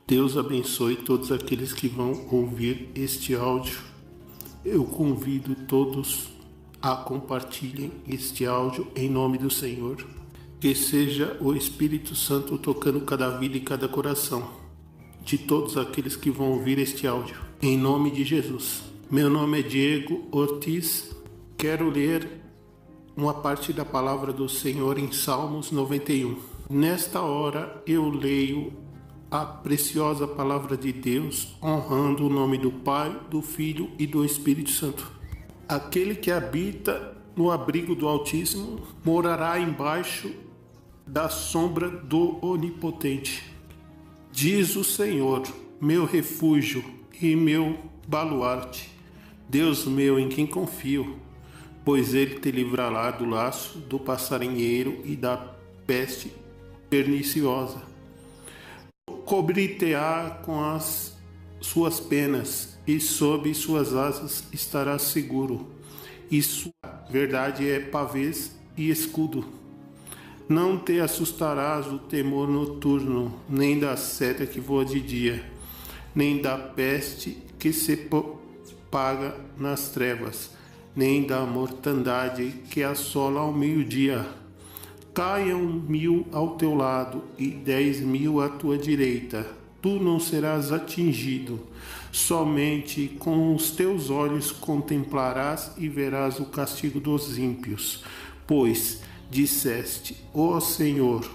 Deus abençoe todos aqueles que vão ouvir este áudio. Eu convido todos a compartilhem este áudio em nome do Senhor. Que seja o Espírito Santo tocando cada vida e cada coração de todos aqueles que vão ouvir este áudio. Em nome de Jesus. Meu nome é Diego Ortiz. Quero ler uma parte da palavra do Senhor em Salmos 91. Nesta hora eu leio a preciosa palavra de Deus, honrando o nome do Pai, do Filho e do Espírito Santo. Aquele que habita no abrigo do Altíssimo morará embaixo da sombra do Onipotente. Diz o Senhor, meu refúgio e meu baluarte, Deus meu em quem confio, pois ele te livrará do laço do passarinheiro e da peste perniciosa. Cobrir-te-á com as suas penas, e sob suas asas estarás seguro, e sua verdade é pavês e escudo. Não te assustarás do temor noturno, nem da seta que voa de dia, nem da peste que se propaga nas trevas, nem da mortandade que assola ao meio-dia. Caiam 1000 ao teu lado e 10.000 à tua direita, tu não serás atingido. Somente com os teus olhos contemplarás e verás o castigo dos ímpios. Pois disseste, ó Senhor,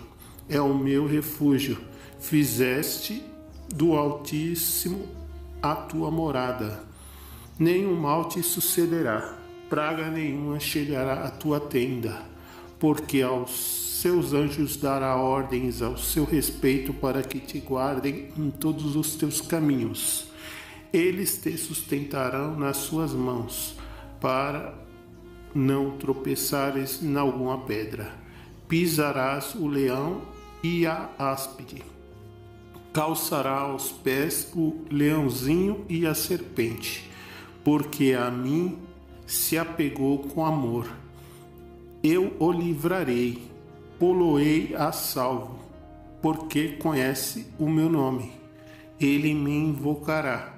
é o meu refúgio, fizeste do Altíssimo a tua morada. Nenhum mal te sucederá, praga nenhuma chegará à tua tenda, porque aos seus anjos dará ordens ao seu respeito para que te guardem em todos os teus caminhos. Eles te sustentarão nas suas mãos, para não tropeçares em alguma pedra. Pisarás o leão e a áspide. Calçará aos pés o leãozinho e a serpente, porque a mim se apegou com amor. Eu o livrarei, pô-lo-ei a salvo, porque conhece o meu nome. Ele me invocará,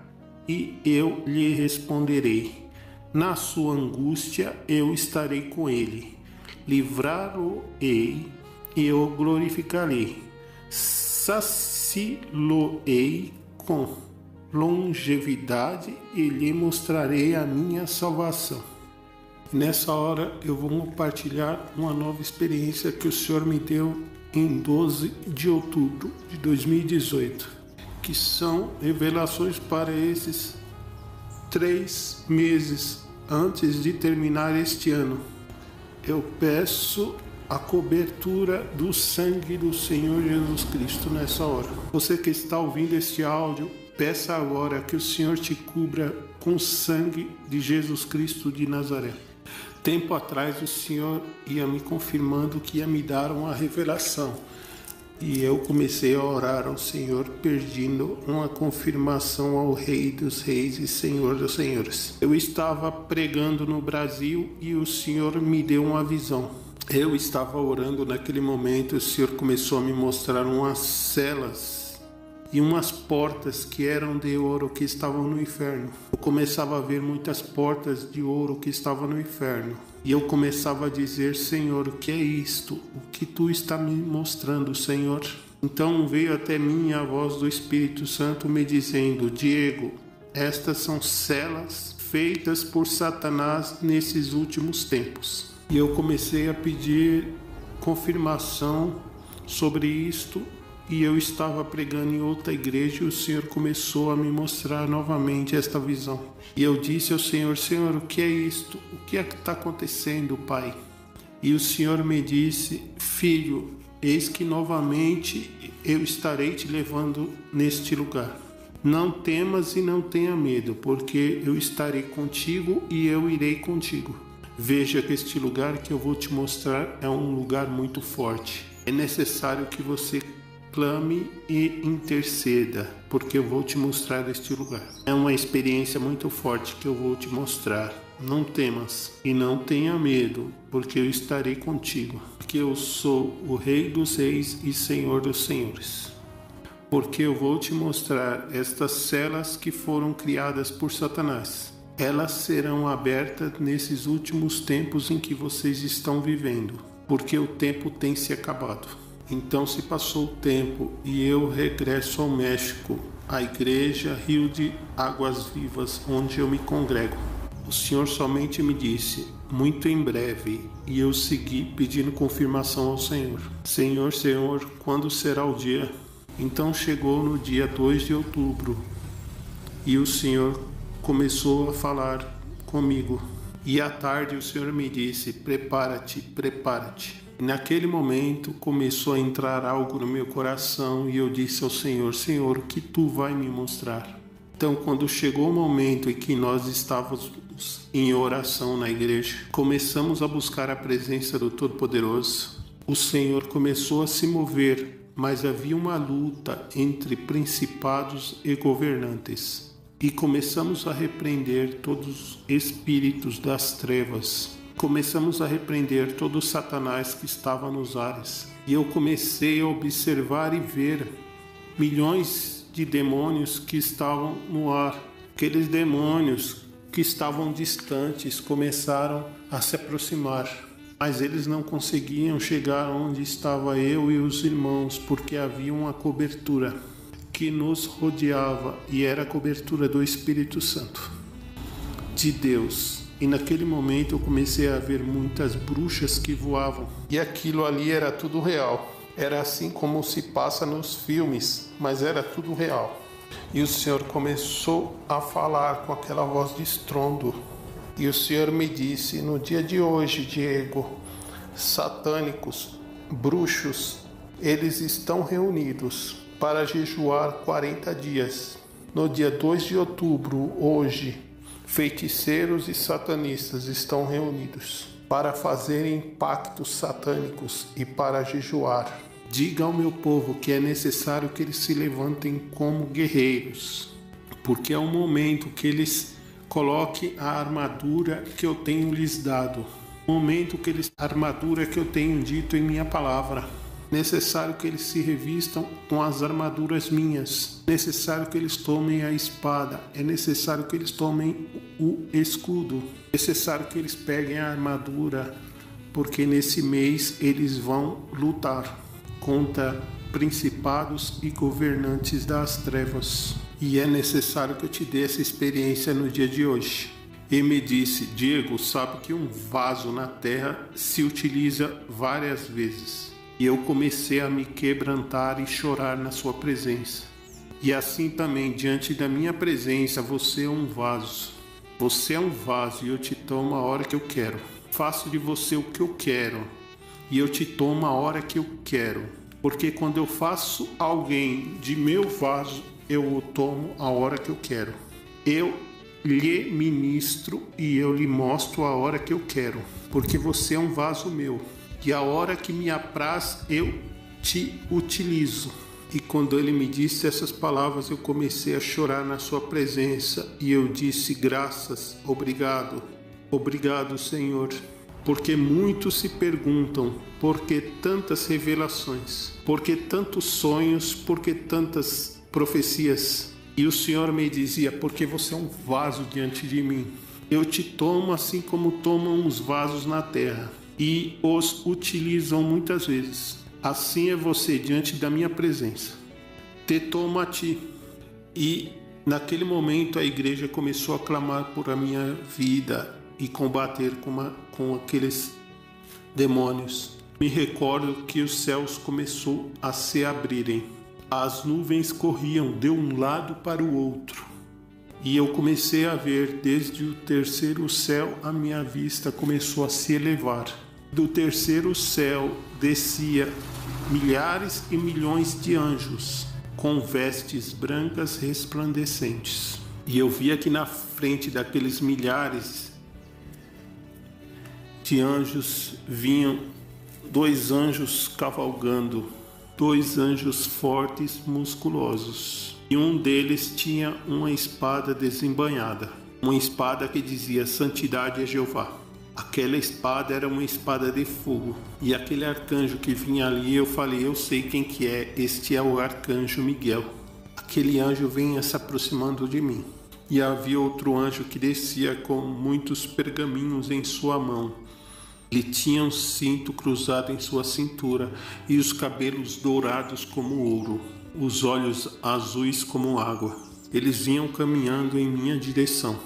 e eu lhe responderei. Na sua angústia eu estarei com ele. Livrá-lo-ei e o glorificarei. Saci-lo-ei com longevidade e lhe mostrarei a minha salvação. Nessa hora eu vou compartilhar uma nova experiência que o Senhor me deu em 12 de outubro de 2018, que são revelações para esses 3 meses antes de terminar este ano. Eu peço a cobertura do sangue do Senhor Jesus Cristo nessa hora. Você que está ouvindo este áudio, peça agora que o Senhor te cubra com o sangue de Jesus Cristo de Nazaré. Tempo atrás o Senhor ia me confirmando que ia me dar uma revelação. E eu comecei a orar ao Senhor pedindo uma confirmação ao Rei dos Reis e Senhor dos Senhores. Eu estava pregando no Brasil e o Senhor me deu uma visão. Eu estava orando naquele momento, o Senhor começou a me mostrar umas celas e umas portas que eram de ouro que estavam no inferno. Eu começava a ver muitas portas de ouro que estavam no inferno. E eu começava a dizer, Senhor, o que é isto? O que tu está me mostrando, Senhor? Então veio até mim a voz do Espírito Santo me dizendo, Diego, estas são celas feitas por Satanás nesses últimos tempos. E eu comecei a pedir confirmação sobre isto. E eu estava pregando em outra igreja e o Senhor começou a me mostrar novamente esta visão. E eu disse ao Senhor, Senhor, o que é isto? O que é que está acontecendo, Pai? E o Senhor me disse, filho, eis que novamente eu estarei te levando neste lugar. Não temas e não tenha medo, porque eu estarei contigo e eu irei contigo. Veja que este lugar que eu vou te mostrar é um lugar muito forte. É necessário que você clame e interceda, porque eu vou te mostrar este lugar. É uma experiência muito forte que eu vou te mostrar. Não temas e não tenha medo, porque eu estarei contigo, porque eu sou o Rei dos Reis e Senhor dos Senhores. porque eu vou te mostrar estas celas que foram criadas por Satanás. Elas serão abertas nesses últimos tempos em que vocês estão vivendo, porque o tempo tem se acabado. Então se passou o tempo e eu regresso ao México, à igreja Rio de Águas Vivas, onde eu me congrego. O Senhor somente me disse, muito em breve, e eu segui pedindo confirmação ao Senhor. Senhor, quando será o dia? Então chegou no dia 2 de outubro, e o Senhor começou a falar comigo. E à tarde o Senhor me disse, prepara-te, prepara-te. Naquele momento começou a entrar algo no meu coração e eu disse ao Senhor, Senhor, o que Tu vai me mostrar? Então, quando chegou o momento em que nós estávamos em oração na igreja, começamos a buscar a presença do Todo-Poderoso. O Senhor começou a se mover, mas havia uma luta entre principados e governantes. E começamos a repreender todos os espíritos das trevas. Começamos a repreender todo o Satanás que estava nos ares. E eu comecei a observar e ver milhões de demônios que estavam no ar. Aqueles demônios que estavam distantes começaram a se aproximar. Mas eles não conseguiam chegar onde estava eu e os irmãos, porque havia uma cobertura que nos rodeava e era a cobertura do Espírito Santo, de Deus. E naquele momento eu comecei a ver muitas bruxas que voavam. E aquilo ali era tudo real. Era assim como se passa nos filmes, mas era tudo real. E o Senhor começou a falar com aquela voz de estrondo. E o Senhor me disse, no dia de hoje, Diego, satânicos, bruxos, eles estão reunidos para jejuar 40 dias. No dia 2 de outubro, hoje, feiticeiros e satanistas estão reunidos para fazerem pactos satânicos e para jejuar. Diga ao meu povo que é necessário que eles se levantem como guerreiros, porque é o momento que eles coloquem a armadura que eu tenho lhes dado, o momento que eles a armadura que eu tenho dito em minha palavra. Necessário que eles se revistam com as armaduras minhas. Necessário que eles tomem a espada. É necessário que eles tomem o escudo. Necessário que eles peguem a armadura, porque nesse mês eles vão lutar contra principados e governantes das trevas. E é necessário que eu te dê essa experiência no dia de hoje. E me disse, Diego, sabe que um vaso na terra se utiliza várias vezes. E eu comecei a me quebrantar e chorar na sua presença. E assim também, diante da minha presença, você é um vaso. Você é um vaso e eu te tomo a hora que eu quero. Faço de você o que eu quero e eu te tomo a hora que eu quero. Porque quando eu faço alguém de meu vaso, eu o tomo a hora que eu quero. Eu lhe ministro e eu lhe mostro a hora que eu quero. Porque você é um vaso meu. E a hora que me apraz, eu te utilizo. E quando ele me disse essas palavras, eu comecei a chorar na sua presença. E eu disse, graças, obrigado. Obrigado, Senhor. Porque muitos se perguntam, por que tantas revelações? Por que tantos sonhos? Por que tantas profecias? E o Senhor me dizia, porque você é um vaso diante de mim. Eu te tomo assim como tomam os vasos na terra. E os utilizam muitas vezes. Assim é você diante da minha presença. Te tomo a ti. E naquele momento a igreja começou a clamar por a minha vida e combater com aqueles demônios. Me recordo que os céus começou a se abrirem. As nuvens corriam de um lado para o outro. E eu comecei a ver desde o terceiro céu, a minha vista começou a se elevar. Do terceiro céu descia milhares e milhões de anjos, com vestes brancas resplandecentes. E eu vi aqui na frente daqueles milhares de anjos, vinham 2 anjos cavalgando, 2 anjos fortes, musculosos. E um deles tinha uma espada desembainhada, uma espada que dizia, Santidade é Jeová. Aquela espada era uma espada de fogo. E aquele arcanjo que vinha ali, eu falei, eu sei quem que é, este é o arcanjo Miguel. Aquele anjo vinha se aproximando de mim. E havia outro anjo que descia com muitos pergaminhos em sua mão. Ele tinha um cinto cruzado em sua cintura e os cabelos dourados como ouro, os olhos azuis como água. Eles vinham caminhando em minha direção.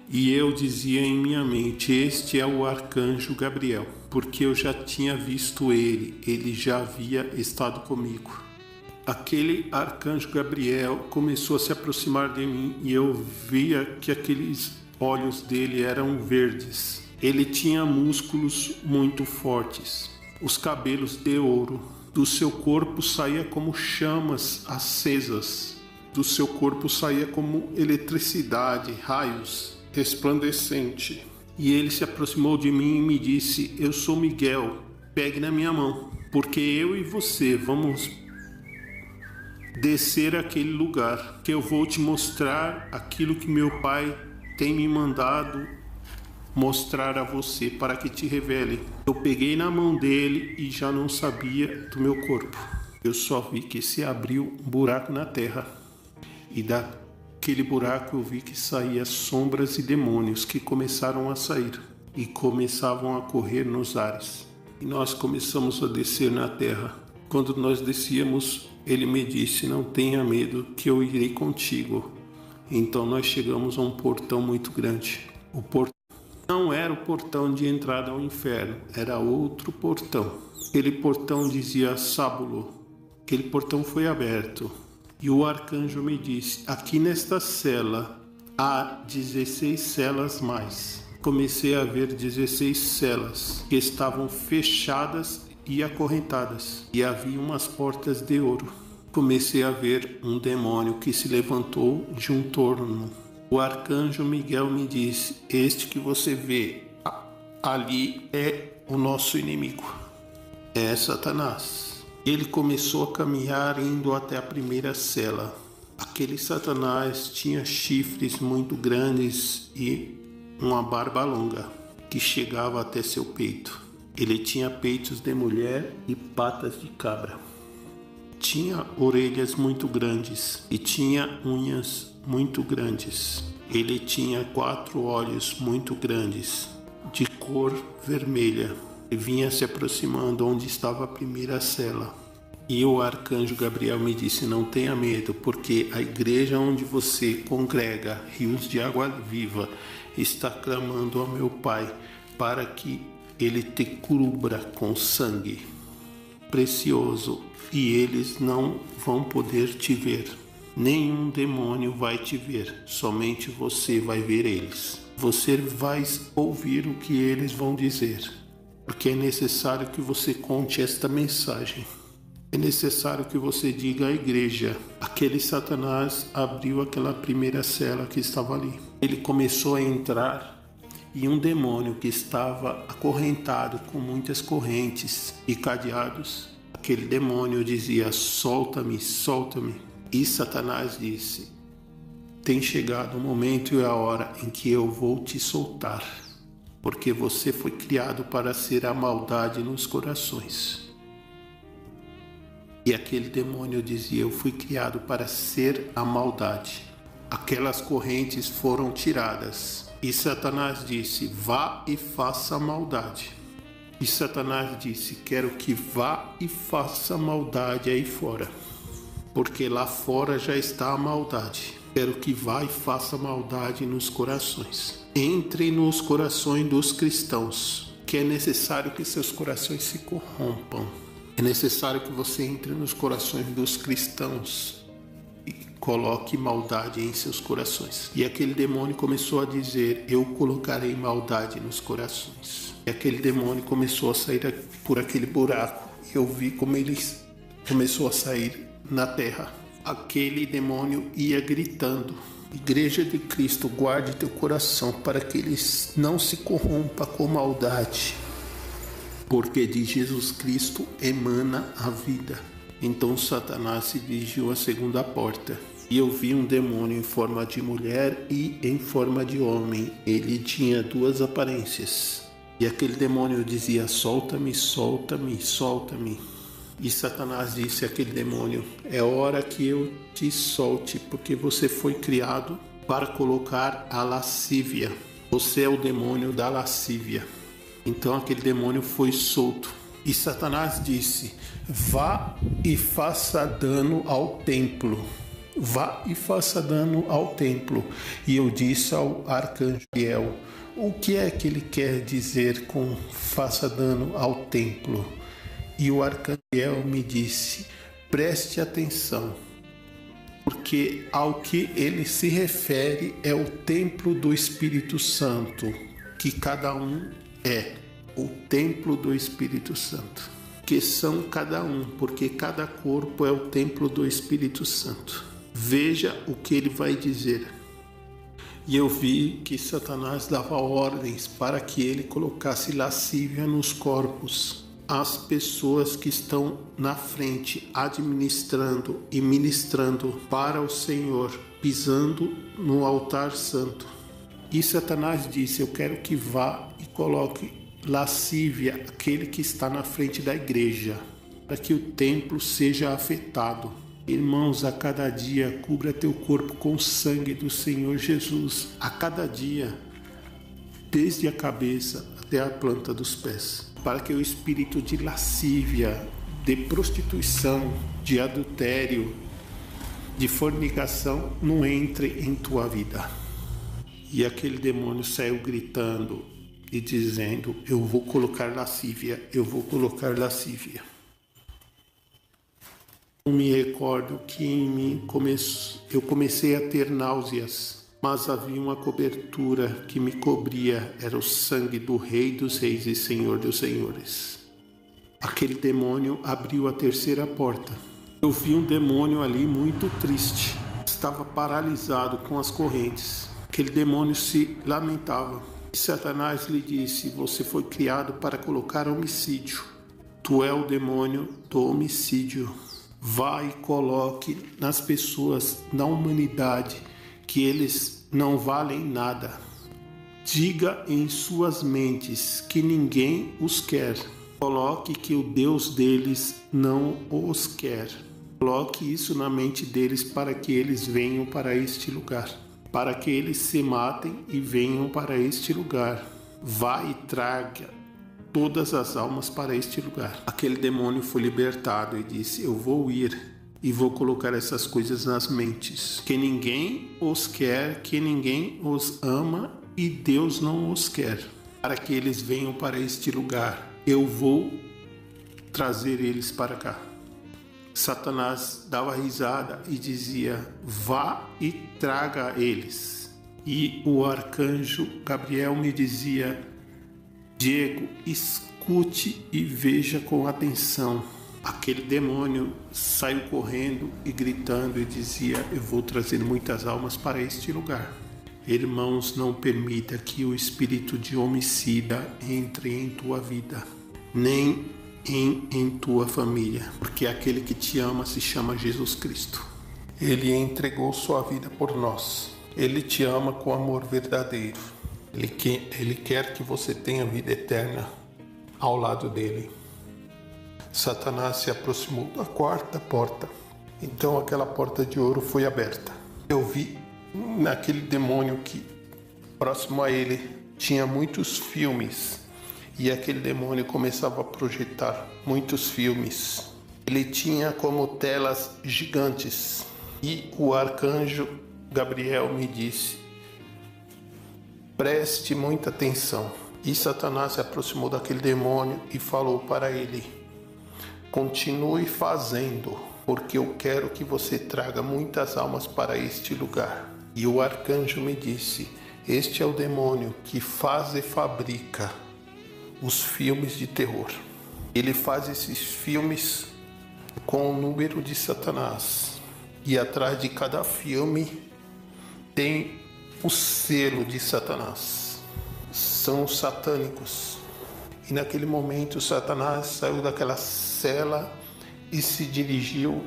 E eu dizia em minha mente, este é o arcanjo Gabriel, porque eu já tinha visto ele já havia estado comigo. Aquele arcanjo Gabriel começou a se aproximar de mim e eu via que aqueles olhos dele eram verdes. Ele tinha músculos muito fortes, os cabelos de ouro, do seu corpo saía como chamas acesas, do seu corpo saía como eletricidade, raios, resplandecente. E ele se aproximou de mim e me disse, eu sou Miguel, pegue na minha mão, porque eu e você vamos descer aquele lugar, que eu vou te mostrar aquilo que meu pai tem me mandado mostrar a você para que te revele. Eu peguei na mão dele e já não sabia do meu corpo. Eu só vi que se abriu um buraco na terra. E daquele buraco eu vi que saía sombras e demônios que começaram a sair e começavam a correr nos ares. E nós começamos a descer na terra. Quando nós descíamos, ele me disse, não tenha medo que eu irei contigo. Então nós chegamos a um portão muito grande. O portão não era o portão de entrada ao inferno, era outro portão. Aquele portão dizia Sábulo. Aquele portão foi aberto. E o arcanjo me disse, aqui nesta cela há 16 celas mais. Comecei a ver 16 celas que estavam fechadas e acorrentadas. E havia umas portas de ouro. Comecei a ver um demônio que se levantou de um torno. O arcanjo Miguel me disse, este que você vê ali é o nosso inimigo, é Satanás. Ele começou a caminhar indo até a primeira cela. Aquele Satanás tinha chifres muito grandes e uma barba longa que chegava até seu peito. Ele tinha peitos de mulher e patas de cabra. Tinha orelhas muito grandes e tinha unhas muito grandes. Ele tinha 4 olhos muito grandes, de cor vermelha, e vinha se aproximando onde estava a primeira cela. E o arcanjo Gabriel me disse, não tenha medo, porque a igreja onde você congrega rios de água viva está clamando ao meu Pai para que ele te cubra com sangue precioso e eles não vão poder te ver. Nenhum demônio vai te ver, somente você vai ver eles. Você vai ouvir o que eles vão dizer, porque é necessário que você conte esta mensagem. É necessário que você diga à igreja, aquele Satanás abriu aquela primeira cela que estava ali. Ele começou a entrar e um demônio que estava acorrentado com muitas correntes e cadeados, aquele demônio dizia, solta-me, solta-me. E Satanás disse, tem chegado o momento e a hora em que eu vou te soltar, porque você foi criado para ser a maldade nos corações. E aquele demônio dizia, eu fui criado para ser a maldade. Aquelas correntes foram tiradas. E Satanás disse, vá e faça a maldade. E Satanás disse, quero que vá e faça a maldade aí fora, porque lá fora já está a maldade. Quero que vá e faça maldade nos corações. Entre nos corações dos cristãos, que é necessário que seus corações se corrompam. É necessário que você entre nos corações dos cristãos e coloque maldade em seus corações. E aquele demônio começou a dizer, eu colocarei maldade nos corações. E aquele demônio começou a sair por aquele buraco. E eu vi como ele começou a sair na terra. Aquele demônio ia gritando, Igreja de Cristo, guarde teu coração para que ele não se corrompa com maldade, porque de Jesus Cristo emana a vida. Então Satanás se dirigiu à segunda porta e eu vi um demônio em forma de mulher e em forma de homem. Ele tinha 2 aparências. E aquele demônio dizia: solta-me, solta-me, solta-me. E Satanás disse àquele demônio: é hora que eu te solte, porque você foi criado para colocar a lascívia. Você é o demônio da lascívia. Então aquele demônio foi solto. E Satanás disse: vá e faça dano ao templo. Vá e faça dano ao templo. E eu disse ao arcanjo Gabriel: o que é que ele quer dizer com faça dano ao templo? E o arcanjo Gabriel me disse: preste atenção, porque ao que ele se refere é o templo do Espírito Santo, que cada um é o templo do Espírito Santo, que são cada um, porque cada corpo é o templo do Espírito Santo. Veja o que ele vai dizer. E eu vi que Satanás dava ordens para que ele colocasse lascívia nos corpos. As pessoas que estão na frente administrando e ministrando para o Senhor, pisando no altar santo. E Satanás disse: eu quero que vá e coloque lascívia aquele que está na frente da igreja, para que o templo seja afetado. Irmãos, a cada dia cubra teu corpo com o sangue do Senhor Jesus, a cada dia, desde a cabeça até a planta dos pés, para que o espírito de lascívia, de prostituição, de adultério, de fornicação não entre em tua vida. E aquele demônio saiu gritando e dizendo: eu vou colocar lascívia, eu vou colocar lascívia. Eu me recordo que eu comecei a ter náuseas, mas havia uma cobertura que me cobria, era o sangue do Rei dos Reis e Senhor dos Senhores. Aquele demônio abriu a terceira porta. Eu vi um demônio ali muito triste, estava paralisado com as correntes. Aquele demônio se lamentava. E Satanás lhe disse: você foi criado para colocar homicídio. Tu é o demônio do homicídio. Vá e coloque nas pessoas, na humanidade, que eles não valem nada. Diga em suas mentes que ninguém os quer. Coloque que o Deus deles não os quer. Coloque isso na mente deles para que eles venham para este lugar. Para que eles se matem e venham para este lugar. Vá e traga todas as almas para este lugar. Aquele demônio foi libertado e disse: eu vou ir e vou colocar essas coisas nas mentes. Que ninguém os quer, que ninguém os ama e Deus não os quer. Para que eles venham para este lugar. Eu vou trazer eles para cá. Satanás dava risada e dizia: vá e traga eles. E o arcanjo Gabriel me dizia: Diego, escute e veja com atenção. Aquele demônio saiu correndo e gritando e dizia: eu vou trazer muitas almas para este lugar. Irmãos, não permita que o espírito de homicida entre em tua vida, nem em tua família, porque aquele que te ama se chama Jesus Cristo. Ele entregou sua vida por nós. Ele te ama com amor verdadeiro. Ele quer que você tenha vida eterna ao lado dele. Satanás se aproximou da quarta porta. Então aquela porta de ouro foi aberta. Eu vi naquele demônio que próximo a ele tinha muitos filmes. E aquele demônio começava a projetar muitos filmes. Ele tinha como telas gigantes. E o arcanjo Gabriel me disse: preste muita atenção. E Satanás se aproximou daquele demônio e falou para ele: continue fazendo, porque eu quero que você traga muitas almas para este lugar. E o arcanjo me disse: este é o demônio que faz e fabrica os filmes de terror. Ele faz esses filmes com o número de Satanás. E atrás de cada filme tem o selo de Satanás. São satânicos. E naquele momento Satanás saiu daquela cela e se dirigiu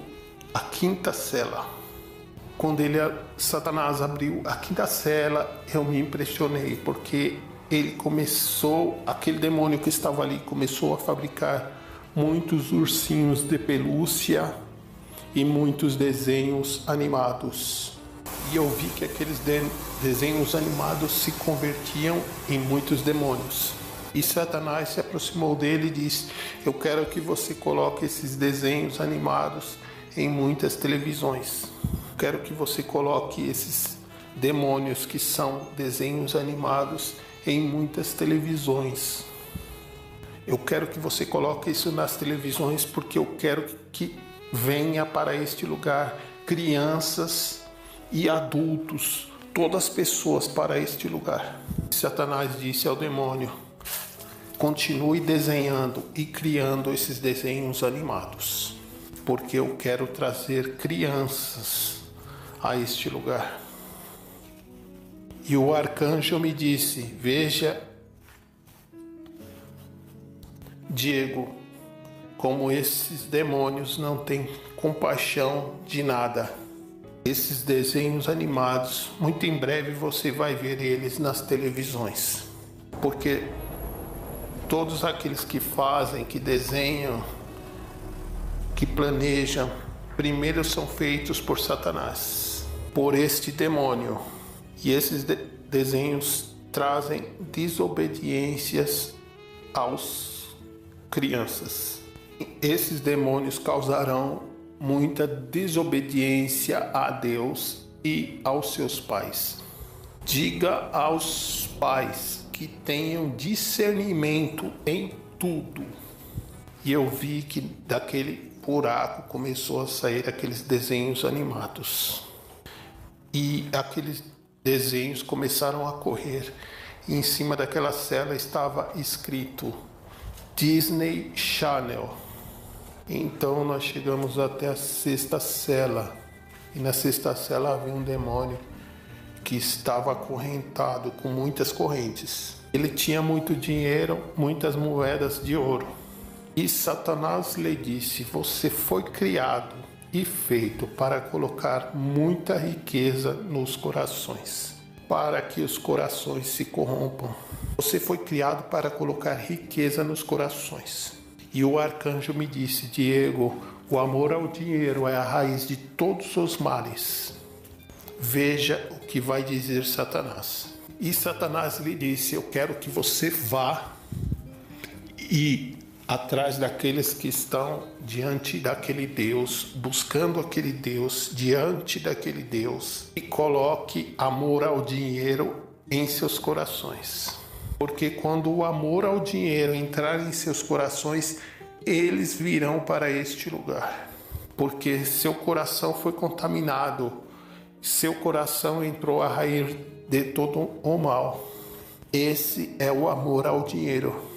à quinta cela. Quando Satanás abriu a quinta cela, eu me impressionei, porque ele começou, aquele demônio que estava ali, começou a fabricar muitos ursinhos de pelúcia e muitos desenhos animados. E eu vi que aqueles desenhos animados se convertiam em muitos demônios. E Satanás se aproximou dele e disse: eu quero que você coloque esses desenhos animados em muitas televisões. Quero que você coloque esses demônios que são desenhos animados em muitas televisões. Eu quero que você coloque isso nas televisões porque eu quero que venha para este lugar crianças e adultos, todas as pessoas para este lugar. Satanás disse ao demônio: continue desenhando e criando esses desenhos animados, porque eu quero trazer crianças a este lugar. E o arcanjo me disse: veja, Diego, como esses demônios não têm compaixão de nada. Esses desenhos animados, muito em breve você vai ver eles nas televisões, porque todos aqueles que fazem, que desenham, que planejam, primeiro são feitos por Satanás, por este demônio. E esses desenhos trazem desobediências aos crianças. Esses demônios causarão muita desobediência a Deus e aos seus pais. Diga aos pais que tenham discernimento em tudo. E eu vi que daquele buraco começou a sair aqueles desenhos animados. E aqueles desenhos começaram a correr. E em cima daquela cela estava escrito Disney Channel. Então nós chegamos até a sexta cela. E na sexta cela havia um demônio que estava acorrentado com muitas correntes. Ele tinha muito dinheiro, muitas moedas de ouro. E Satanás lhe disse: você foi criado e feito para colocar muita riqueza nos corações, para que os corações se corrompam. Você foi criado para colocar riqueza nos corações. E o arcanjo me disse: Diego, o amor ao dinheiro é a raiz de todos os males. Veja o que vai dizer Satanás. E Satanás lhe disse: eu quero que você vá e atrás daqueles que estão diante daquele Deus, buscando aquele Deus, diante daquele Deus, e coloque amor ao dinheiro em seus corações. Porque quando o amor ao dinheiro entrar em seus corações, eles virão para este lugar. Porque seu coração foi contaminado, seu coração entrou a raiz de todo o mal. Esse é o amor ao dinheiro.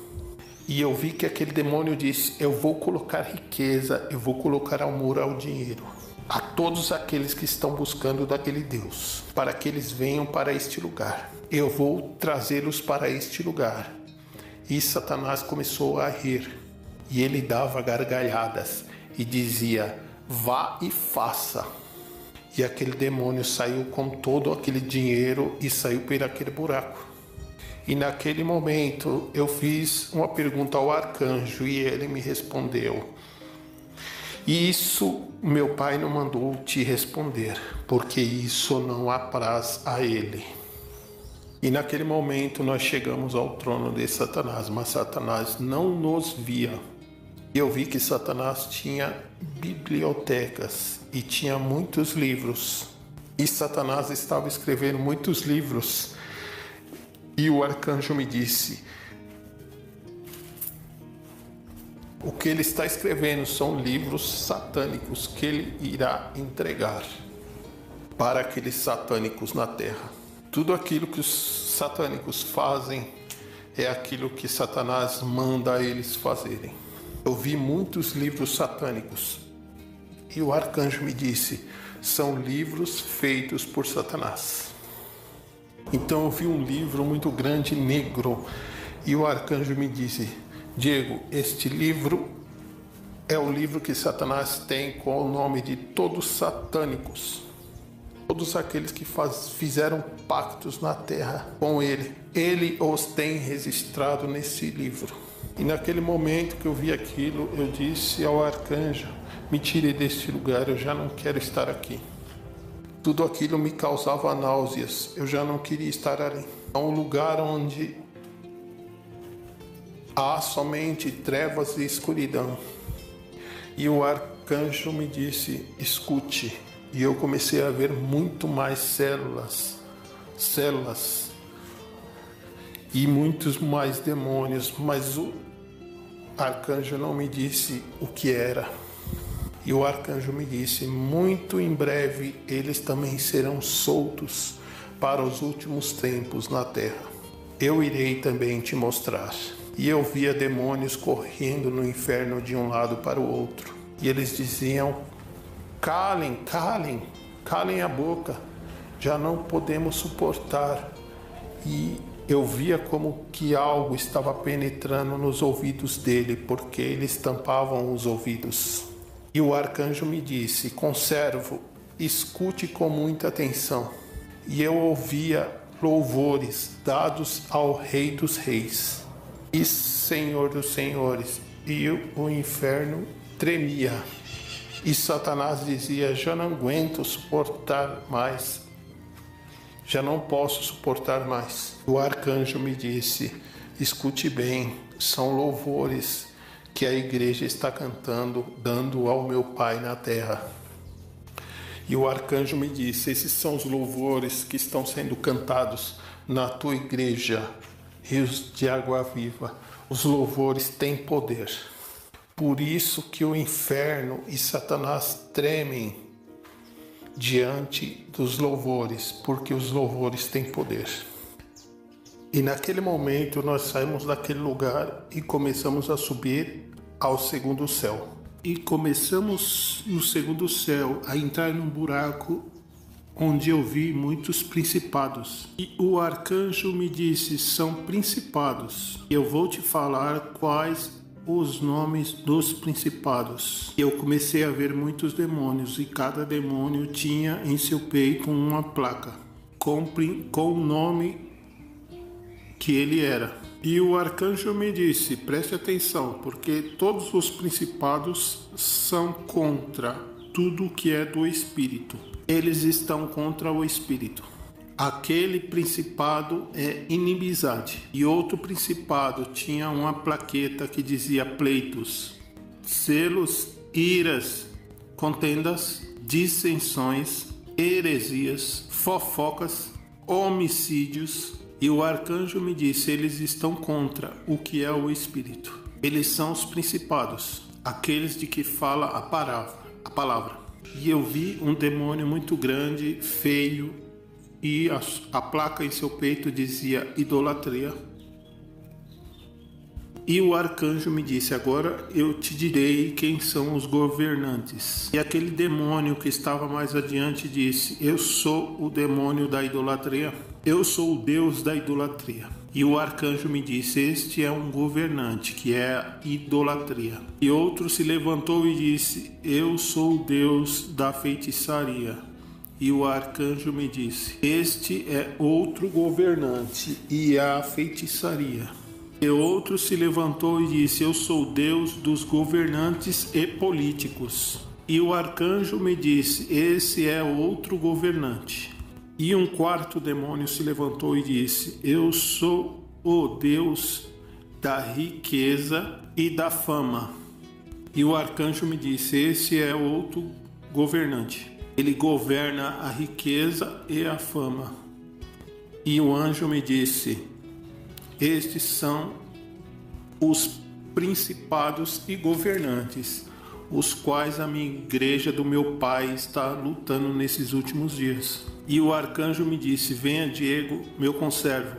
E eu vi que aquele demônio disse: eu vou colocar riqueza, eu vou colocar amor ao dinheiro, a todos aqueles que estão buscando daquele Deus, para que eles venham para este lugar. Eu vou trazê-los para este lugar. E Satanás começou a rir, e ele dava gargalhadas e dizia: vá e faça. E aquele demônio saiu com todo aquele dinheiro e saiu por aquele buraco. E naquele momento eu fiz uma pergunta ao arcanjo e ele me respondeu: isso meu pai não mandou te responder, porque isso não apraz a ele. E naquele momento nós chegamos ao trono de Satanás, mas Satanás não nos via. Eu vi que Satanás tinha bibliotecas e tinha muitos livros. E Satanás estava escrevendo muitos livros. E o arcanjo me disse: o que ele está escrevendo são livros satânicos que ele irá entregar para aqueles satânicos na terra. Tudo aquilo que os satânicos fazem é aquilo que Satanás manda eles fazerem. Eu vi muitos livros satânicos e o arcanjo me disse: são livros feitos por Satanás. Então eu vi um livro muito grande, negro, e o arcanjo me disse: Diego, este livro é o livro que Satanás tem com o nome de todos satânicos. todos aqueles que fizeram pactos na terra com ele. Ele os tem registrado nesse livro. E naquele momento que eu vi aquilo, eu disse ao arcanjo: me tire deste lugar, eu já não quero estar aqui. Tudo aquilo me causava náuseas, eu já não queria estar ali. É um lugar onde há somente trevas e escuridão. E o arcanjo me disse: escute. E eu comecei a ver muito mais células e muitos mais demônios, mas o arcanjo não me disse o que era. E o arcanjo me disse: muito em breve eles também serão soltos para os últimos tempos na terra. Eu irei também te mostrar. E eu via demônios correndo no inferno de um lado para o outro. E eles diziam: calem a boca, já não podemos suportar. E eu via como que algo estava penetrando nos ouvidos dele, porque eles tampavam os ouvidos. E o arcanjo me disse: conservo, escute com muita atenção. E eu ouvia louvores dados ao Rei dos Reis e Senhor dos Senhores, e o inferno tremia. E Satanás dizia: já não aguento suportar mais, já não posso suportar mais. O arcanjo me disse: escute bem, são louvores que a igreja está cantando, dando ao meu Pai na terra. E o arcanjo me disse: esses são os louvores que estão sendo cantados na tua igreja, Rios de Água Viva. Os louvores têm poder. Por isso que o inferno e Satanás tremem diante dos louvores, porque os louvores têm poder. E naquele momento nós saímos daquele lugar e começamos a subir ao segundo céu. E começamos no segundo céu a entrar num buraco onde eu vi muitos principados. E o arcanjo me disse: são principados. Eu vou te falar quais os nomes dos principados. Eu comecei a ver muitos demônios e cada demônio tinha em seu peito uma placa com o nome que ele era. E o arcanjo me disse: preste atenção, porque todos os principados são contra tudo que é do espírito. Eles estão contra o espírito. Aquele principado é inimizade. E outro principado tinha uma plaqueta que dizia pleitos, celos, iras, contendas, dissensões, heresias, fofocas, homicídios. E o arcanjo me disse: eles estão contra o que é o espírito. Eles são os principados, aqueles de que fala a palavra. E eu vi um demônio muito grande, feio, e a placa em seu peito dizia idolatria. E o arcanjo me disse: agora eu te direi quem são os governantes. E aquele demônio que estava mais adiante disse: eu sou o demônio da idolatria, eu sou o Deus da idolatria. E o arcanjo me disse: este é um governante, que é a idolatria. E outro se levantou e disse: eu sou o Deus da feitiçaria. E o arcanjo me disse: este é outro governante, e é a feitiçaria. E outro se levantou e disse: eu sou o Deus dos governantes e políticos. E o arcanjo me disse: esse é outro governante. E um quarto demônio se levantou e disse: eu sou o Deus da riqueza e da fama. E o arcanjo me disse: esse é outro governante. Ele governa a riqueza e a fama. E o anjo me disse: estes são os principados e governantes, os quais a minha igreja do meu Pai está lutando nesses últimos dias. E o arcanjo me disse: venha, Diego, meu conservo,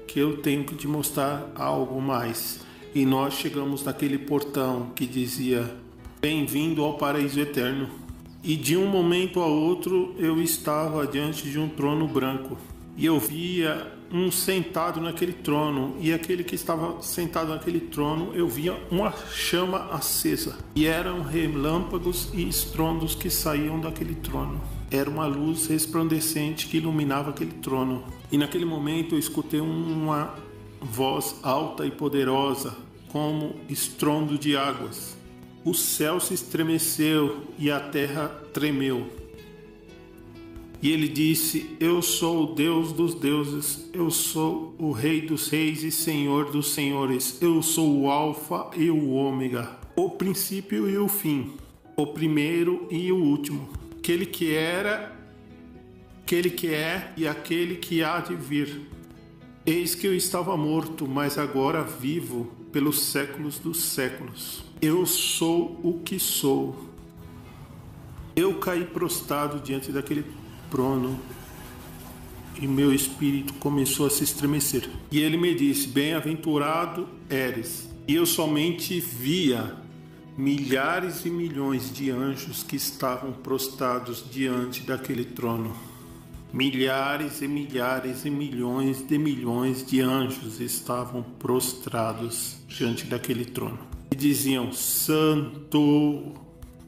que eu tenho que te mostrar algo mais. E nós chegamos naquele portão que dizia: bem-vindo ao paraíso eterno. E de um momento a outro eu estava diante de um trono branco. E eu via um sentado naquele trono. E aquele que estava sentado naquele trono, eu via uma chama acesa. E eram relâmpagos e estrondos que saíam daquele trono. era uma luz resplandecente que iluminava aquele trono. E naquele momento eu escutei uma voz alta e poderosa, como estrondo de águas. O céu se estremeceu e a terra tremeu. E ele disse: eu sou o Deus dos deuses, eu sou o Rei dos reis e Senhor dos senhores, eu sou o Alfa e o Ômega, o princípio e o fim, o primeiro e o último, aquele que era, aquele que é e aquele que há de vir. Eis que eu estava morto, mas agora vivo pelos séculos dos séculos. Eu sou o que sou. Eu caí prostrado diante daquele trono e meu espírito começou a se estremecer. E ele me disse: bem-aventurado eres. E eu somente via milhares e milhões de anjos que estavam prostrados diante daquele trono. Milhares e milhares e milhões de anjos estavam prostrados diante daquele trono. E diziam: Santo,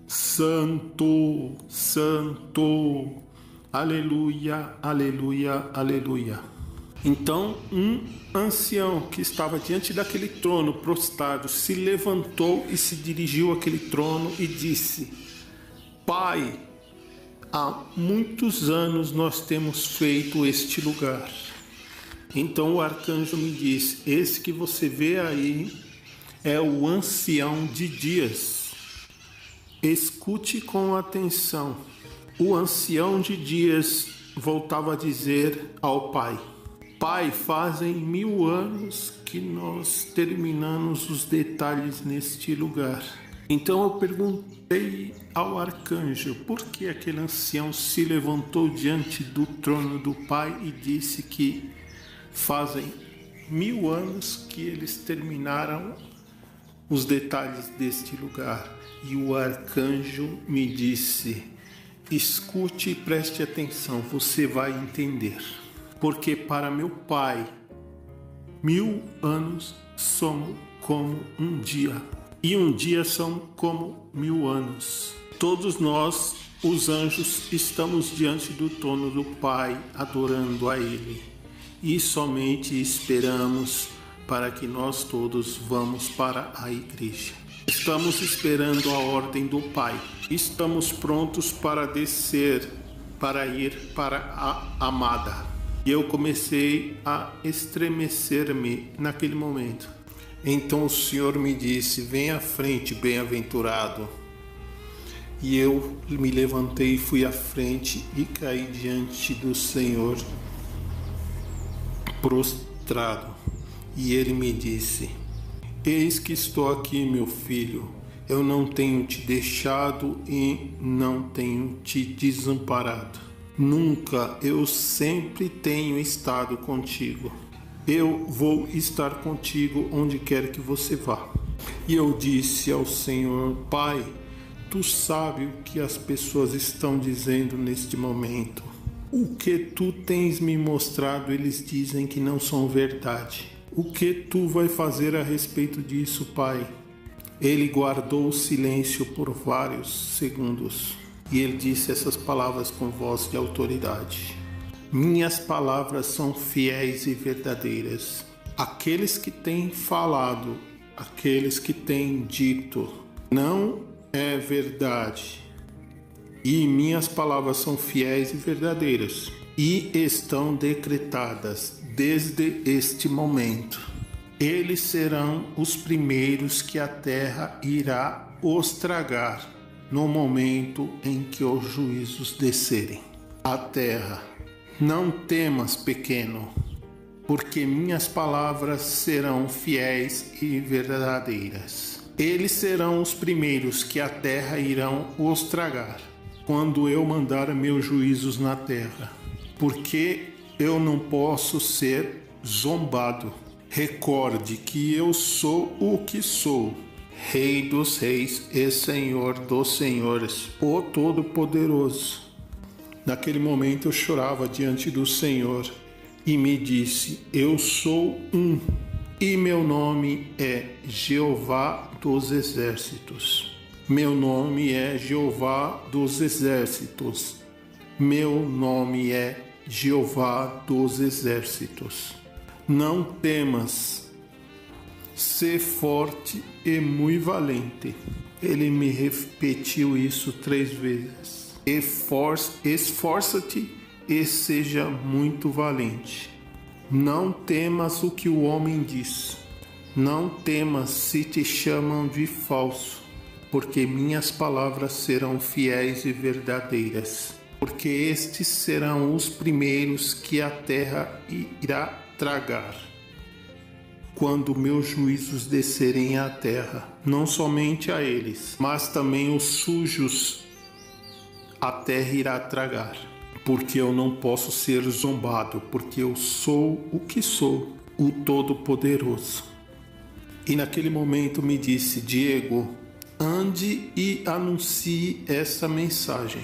Santo, Santo, aleluia, aleluia, aleluia. Então um ancião que estava diante daquele trono prostrado se levantou e se dirigiu àquele trono e disse: Pai, há muitos anos nós temos feito este lugar. Então o arcanjo me disse: esse que você vê aí é o ancião de dias. Escute com atenção. O ancião de dias voltava a dizer ao pai: Pai, fazem 1000 anos que nós terminamos os detalhes neste lugar. Então eu perguntei ao arcanjo por que aquele ancião se levantou diante do trono do pai e disse que fazem 1000 anos que eles terminaram os detalhes deste lugar. E o arcanjo me disse: escute e preste atenção, você vai entender. Porque para meu pai, 1000 anos são como um dia, e um dia são como 1000 anos. Todos nós, os anjos, estamos diante do trono do Pai, adorando a Ele, e somente esperamos para que nós todos vamos para a igreja. Estamos esperando a ordem do Pai. Estamos prontos para descer, para ir para a amada. E eu comecei a estremecer-me naquele momento. Então o Senhor me disse: vem à frente, bem-aventurado. E eu me levantei, fui à frente e caí diante do Senhor prostrado. E ele me disse: eis que estou aqui, meu filho. Eu não tenho te deixado e não tenho te desamparado. Nunca, eu sempre tenho estado contigo. Eu vou estar contigo onde quer que você vá. E eu disse ao Senhor: Pai, tu sabes o que as pessoas estão dizendo neste momento. O que tu tens me mostrado, eles dizem que não são verdade. O que tu vai fazer a respeito disso, Pai? Ele guardou o silêncio por vários segundos. E ele disse essas palavras com voz de autoridade: minhas palavras são fiéis e verdadeiras. Aqueles que têm falado, aqueles que têm dito, não é verdade. E minhas palavras são fiéis e verdadeiras. E estão decretadas desde este momento. Eles serão os primeiros que a terra irá os tragar no momento em que os juízos descerem à terra. Não temas, pequeno, porque minhas palavras serão fiéis e verdadeiras. Eles serão os primeiros que a terra irão os tragar, quando eu mandar meus juízos na terra. Porque eu não posso ser zombado. Recorde que eu sou o que sou, Rei dos reis e Senhor dos senhores, o Todo-Poderoso. Naquele momento eu chorava diante do Senhor e me disse: eu sou um, e meu nome é Jeová dos Exércitos. Meu nome é Jeová dos Exércitos. Meu nome é Jeová dos Exércitos. Não temas, sê forte e muito valente. Ele me repetiu isso 3 vezes. Esforça-te e seja muito valente. Não temas o que o homem diz. Não temas se te chamam de falso, porque minhas palavras serão fiéis e verdadeiras. Porque estes serão os primeiros que a terra irá tragar. Quando meus juízos descerem à terra, não somente a eles, mas também os sujos a terra irá tragar. Porque eu não posso ser zombado, porque eu sou o que sou, o Todo-Poderoso. E naquele momento me disse: Diego, ande e anuncie essa mensagem,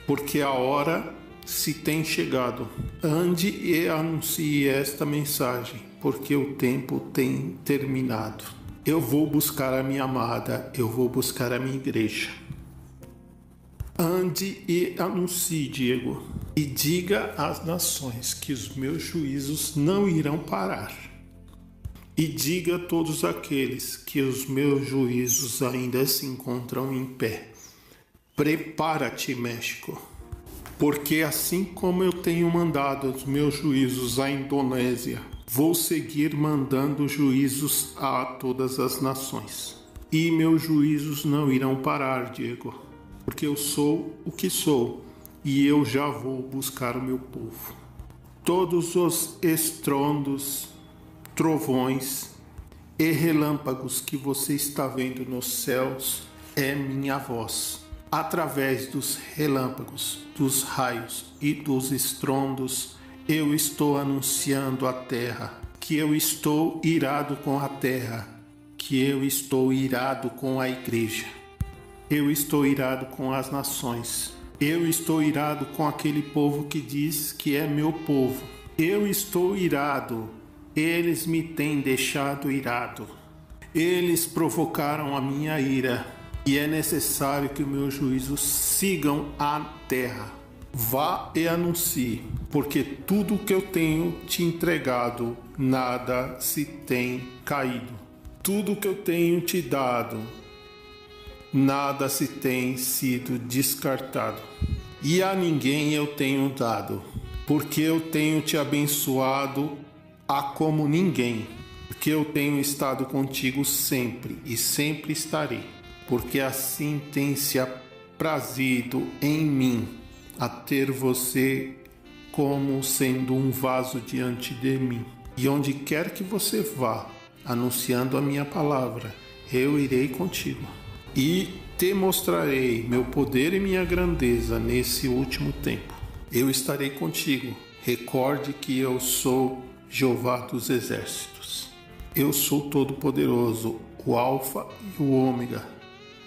porque a hora se tem chegado. Ande e anuncie esta mensagem, porque o tempo tem terminado. Eu vou buscar a minha amada, eu vou buscar a minha igreja. Ande e anuncie, Diego, e diga às nações que os meus juízos não irão parar. E diga a todos aqueles que os meus juízos ainda se encontram em pé. Prepara-te, México, porque assim como eu tenho mandado os meus juízos à Indonésia, vou seguir mandando juízos a todas as nações. E meus juízos não irão parar, Diego, porque eu sou o que sou e eu já vou buscar o meu povo. Todos os estrondos, trovões e relâmpagos que você está vendo nos céus é minha voz. Através dos relâmpagos, dos raios e dos estrondos, eu estou anunciando à terra que eu estou irado com a terra, que eu estou irado com a igreja. Eu estou irado com as nações. Eu estou irado com aquele povo que diz que é meu povo. Eu estou irado. Eles me têm deixado irado. Eles provocaram a minha ira. E é necessário que os meus juízos sigam a terra. Vá e anuncie, porque tudo que eu tenho te entregado, nada se tem caído. Tudo que eu tenho te dado, nada se tem sido descartado. E a ninguém eu tenho dado, porque eu tenho te abençoado a como ninguém, porque eu tenho estado contigo sempre e sempre estarei, porque assim tem se aprazido em mim a ter você como sendo um vaso diante de mim. E onde quer que você vá, anunciando a minha palavra, eu irei contigo. E te mostrarei meu poder e minha grandeza nesse último tempo. Eu estarei contigo. Recorde que eu sou Jeová dos Exércitos. Eu sou Todo-Poderoso, o Alfa e o Ômega,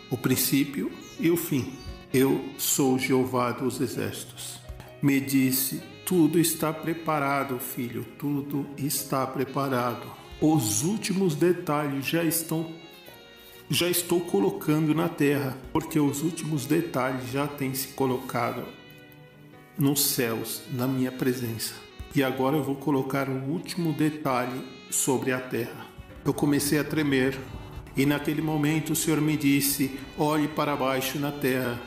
o princípio e o fim. Eu sou Jeová dos Exércitos. Me disse: tudo está preparado, filho, tudo está preparado. Os últimos detalhes já estou colocando na terra, porque os últimos detalhes já têm se colocado nos céus, na minha presença. E agora eu vou colocar o último detalhe sobre a terra. Eu comecei a tremer, e naquele momento o Senhor me disse: olhe para baixo na terra.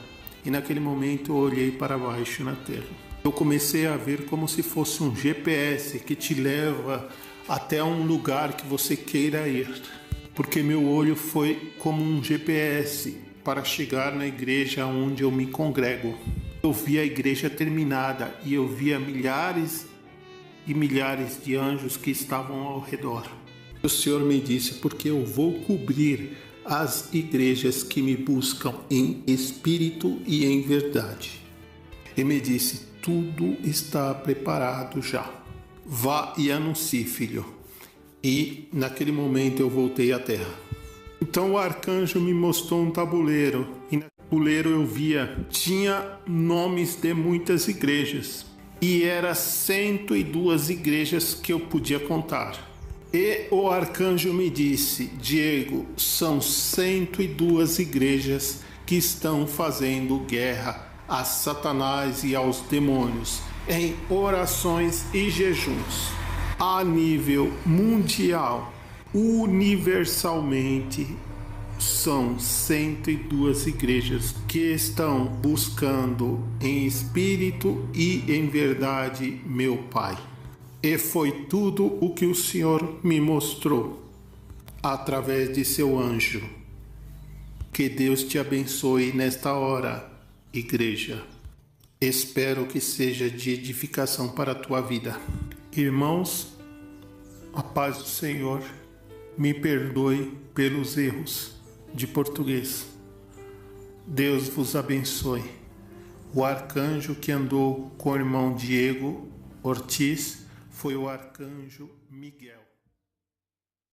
E naquele momento eu olhei para baixo na terra. Eu comecei a ver como se fosse um GPS que te leva até um lugar que você queira ir. Porque meu olho foi como um GPS para chegar na igreja onde eu me congrego. Eu vi a igreja terminada e eu via milhares e milhares de anjos que estavam ao redor. O Senhor me disse: porque eu vou cobrir as igrejas que me buscam em espírito e em verdade. E me disse: tudo está preparado já. Vá e anuncie, filho. E naquele momento eu voltei à terra. Então o arcanjo me mostrou um tabuleiro. E no tabuleiro eu via, tinha nomes de muitas igrejas. E eram 102 igrejas que eu podia contar. E o arcanjo me disse: Diego, são 102 igrejas que estão fazendo guerra a Satanás e aos demônios em orações e jejuns a nível mundial, universalmente. São 102 igrejas que estão buscando em espírito e em verdade meu Pai. E foi tudo o que o Senhor me mostrou através de seu anjo. Que Deus te abençoe nesta hora, igreja. Espero que seja de edificação para a tua vida. Irmãos, a paz do Senhor, me perdoe pelos erros de português. Deus vos abençoe. O arcanjo que andou com o irmão Diego Ortiz foi o arcanjo Miguel.